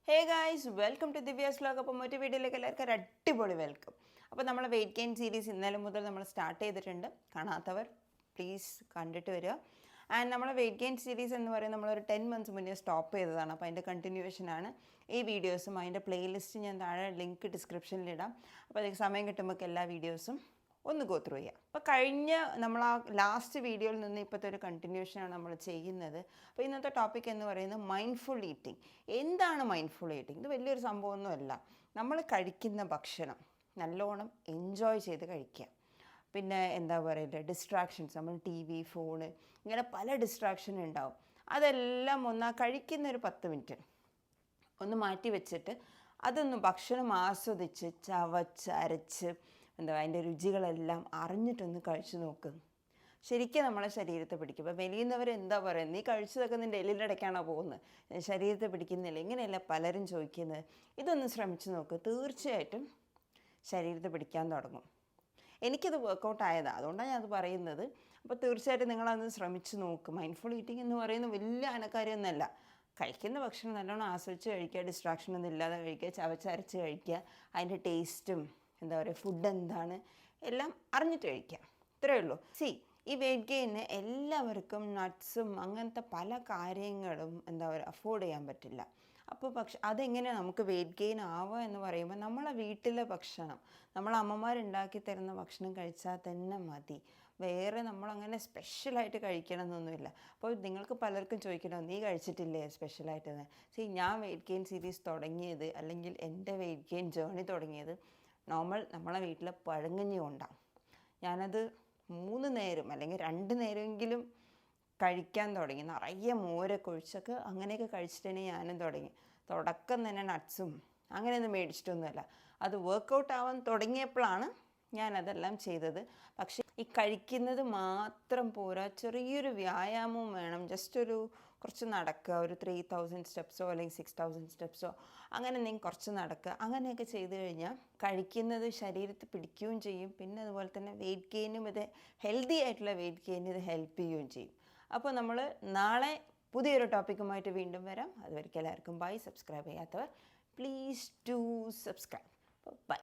Hey guys, welcome to Divya's vlog. അപ്പോൾ മറ്റു വീഡിയോയിലേക്ക് എല്ലാവർക്കും ഒരു അടിപൊളി വെൽക്കം. അപ്പോൾ നമ്മൾ വെയിറ്റ് ഗെയിൻ സീരീസ് ഇന്നലെ മുതൽ നമ്മൾ സ്റ്റാർട്ട് ചെയ്തിട്ടുണ്ട്. കാണാത്തവർ പ്ലീസ് കണ്ടിട്ട് വരിക. ആൻഡ് നമ്മൾ വെയിറ്റ് ഗെയിൻ സീരീസ് എന്ന് പറയുന്നത് നമ്മളൊരു 10 months മുന്നേ സ്റ്റോപ്പ് ചെയ്തതാണ്. അപ്പോൾ അതിൻ്റെ കണ്ടിന്യൂവേഷനാണ് ഈ വീഡിയോസും. അതിൻ്റെ പ്ലേലിസ്റ്റ് ഞാൻ താഴെ ലിങ്ക് ഡിസ്ക്രിപ്ഷനിലിടാം. അപ്പോൾ അതിലേക്ക് സമയം കിട്ടുമ്പോൾ എല്ലാ വീഡിയോസും ഒന്ന് ഗോ ത്രൂ ചെയ്യാം. അപ്പോൾ കഴിഞ്ഞ നമ്മൾ ആ ലാസ്റ്റ് വീഡിയോയിൽ നിന്ന് ഇപ്പോഴത്തെ ഒരു കണ്ടിന്യൂഷനാണ് നമ്മൾ ചെയ്യുന്നത്. അപ്പോൾ ഇന്നത്തെ ടോപ്പിക് എന്ന് പറയുന്നത് മൈൻഡ്ഫുൾ ഈറ്റിംഗ്. എന്താണ് മൈൻഡ്ഫുൾ ഈറ്റിംഗ്? ഇത് വലിയൊരു സംഭവമൊന്നുമല്ല. നമ്മൾ കഴിക്കുന്ന ഭക്ഷണം നല്ലോണം എൻജോയ് ചെയ്ത് കഴിക്കുക. പിന്നെ എന്താ പറയുക, ഡിസ്ട്രാക്ഷൻസ്, നമ്മൾ ടി വി, ഫോണ്, ഇങ്ങനെ പല ഡിസ്ട്രാക്ഷൻ ഉണ്ടാവും. അതെല്ലാം കഴിക്കുന്ന ഒരു 10 മിനിറ്റ് ഒന്ന് മാറ്റി വെച്ചിട്ട് അതൊന്ന് ഭക്ഷണം ആസ്വദിച്ച് ചവച്ചരച്ച് അതിൻ്റെ രുചികളെല്ലാം അറിഞ്ഞിട്ടൊന്ന് കഴിച്ചു നോക്ക്. ശരിക്കും നമ്മളെ ശരീരത്തെ പിടിക്കും. ഇപ്പോൾ മെലിയുന്നവർ എന്താ പറയുന്നത്, നീ കഴിച്ചതൊക്കെ നിൻ്റെ എല്ലിലടയ്ക്കാണോ പോകുന്നത്, ശരീരത്തെ പിടിക്കുന്നില്ല, ഇങ്ങനെയല്ല പലരും ചോദിക്കുന്നത്. ഇതൊന്ന് ശ്രമിച്ചു നോക്ക്, തീർച്ചയായിട്ടും ശരീരത്തെ പിടിക്കാൻ തുടങ്ങും. എനിക്കത് വർക്കൗട്ട് ആയതാണ്, അതുകൊണ്ടാണ് ഞാനത് പറയുന്നത്. അപ്പോൾ തീർച്ചയായിട്ടും നിങ്ങളതൊന്ന് ശ്രമിച്ചു നോക്കും. മൈൻഡ്ഫുൾ ഈറ്റിംഗ് എന്ന് പറയുന്നത് വലിയ അനക്കാര്യമൊന്നുമല്ല. കഴിക്കുന്ന ഭക്ഷണം നല്ലോണം ആസ്വദിച്ച് കഴിക്കുക, ഡിസ്ട്രാക്ഷനൊന്നും ഇല്ലാതെ കഴിക്കുക, ചവച്ചരച്ച് കഴിക്കുക, അതിൻ്റെ ടേസ്റ്റും എന്താ പറയുക, ഫുഡ് എന്താണ് എല്ലാം അറിഞ്ഞിട്ട് കഴിക്കുക. ഇത്രയേ ഉള്ളൂ. ഈ വെയിറ്റ് ഗെയിന് എല്ലാവർക്കും നട്ട്സും അങ്ങനത്തെ പല കാര്യങ്ങളും എന്താ പറയുക അഫോർഡ് ചെയ്യാൻ പറ്റില്ല. അപ്പോൾ അതെങ്ങനെ നമുക്ക് വെയിറ്റ് ഗെയിൻ ആവുക എന്ന് പറയുമ്പോൾ നമ്മളെ വീട്ടിലെ ഭക്ഷണം, നമ്മളെ അമ്മമാരുണ്ടാക്കി തരുന്ന ഭക്ഷണം കഴിച്ചാൽ തന്നെ മതി. വേറെ നമ്മളങ്ങനെ സ്പെഷ്യലായിട്ട് കഴിക്കണം എന്നൊന്നുമില്ല. അപ്പോൾ നിങ്ങൾക്ക് പലർക്കും ചോദിക്കണം, നീ കഴിച്ചിട്ടില്ലേ സ്പെഷ്യലായിട്ട്? ഞാൻ വെയിറ്റ് ഗെയിൻ സീരീസ് തുടങ്ങിയത്, അല്ലെങ്കിൽ എൻ്റെ വെയിറ്റ് ഗെയിൻ ജേർണി തുടങ്ങിയത് നമ്മളെ വീട്ടിലെ പഴങ്കഞ്ഞി കൊണ്ടാണ്. ഞാനത് 3 നേരം അല്ലെങ്കിൽ 2 നേരമെങ്കിലും കഴിക്കാൻ തുടങ്ങി. നിറയെ മോരൊക്കെ ഒഴിച്ചൊക്കെ അങ്ങനെയൊക്കെ കഴിച്ചിട്ട് ഞാനും തുടങ്ങി. തുടക്കം തന്നെ നട്ട്സും അങ്ങനെയൊന്നും മേടിച്ചിട്ടൊന്നുമല്ല. അത് വർക്കൗട്ട് ആവാൻ തുടങ്ങിയപ്പോഴാണ് ഞാനതെല്ലാം ചെയ്തത്. പക്ഷേ ഈ കഴിക്കുന്നത് മാത്രം പോരാ, ചെറിയൊരു വ്യായാമവും വേണം. ജസ്റ്റ് കുറച്ച് നടക്കുക, ഒരു 3000 സ്റ്റെപ്സോ അല്ലെങ്കിൽ 6000 സ്റ്റെപ്സോ അങ്ങനെ എന്തെങ്കിലും കുറച്ച് നടക്കുക. അങ്ങനെയൊക്കെ ചെയ്ത് കഴിഞ്ഞാൽ കഴിക്കുന്നത് ശരീരത്തിൽ പിടിക്കുകയും ചെയ്യും. പിന്നെ അതുപോലെ തന്നെ വെയിറ്റ് ഗെയിനും ഇത് ഹെൽത്തി ആയിട്ടുള്ള വെയിറ്റ് ഗെയിനും ഇത് ഹെൽപ്പ് ചെയ്യുകയും ചെയ്യും. അപ്പോൾ നമ്മൾ നാളെ പുതിയൊരു ടോപ്പിക്കുമായിട്ട് വീണ്ടും വരാം. അതുവരെയ്ക്കും എല്ലാവർക്കും ബൈ. സബ്സ്ക്രൈബ് ചെയ്യാത്തവർ പ്ലീസ് ഡു സബ്സ്ക്രൈബ്. ബൈ.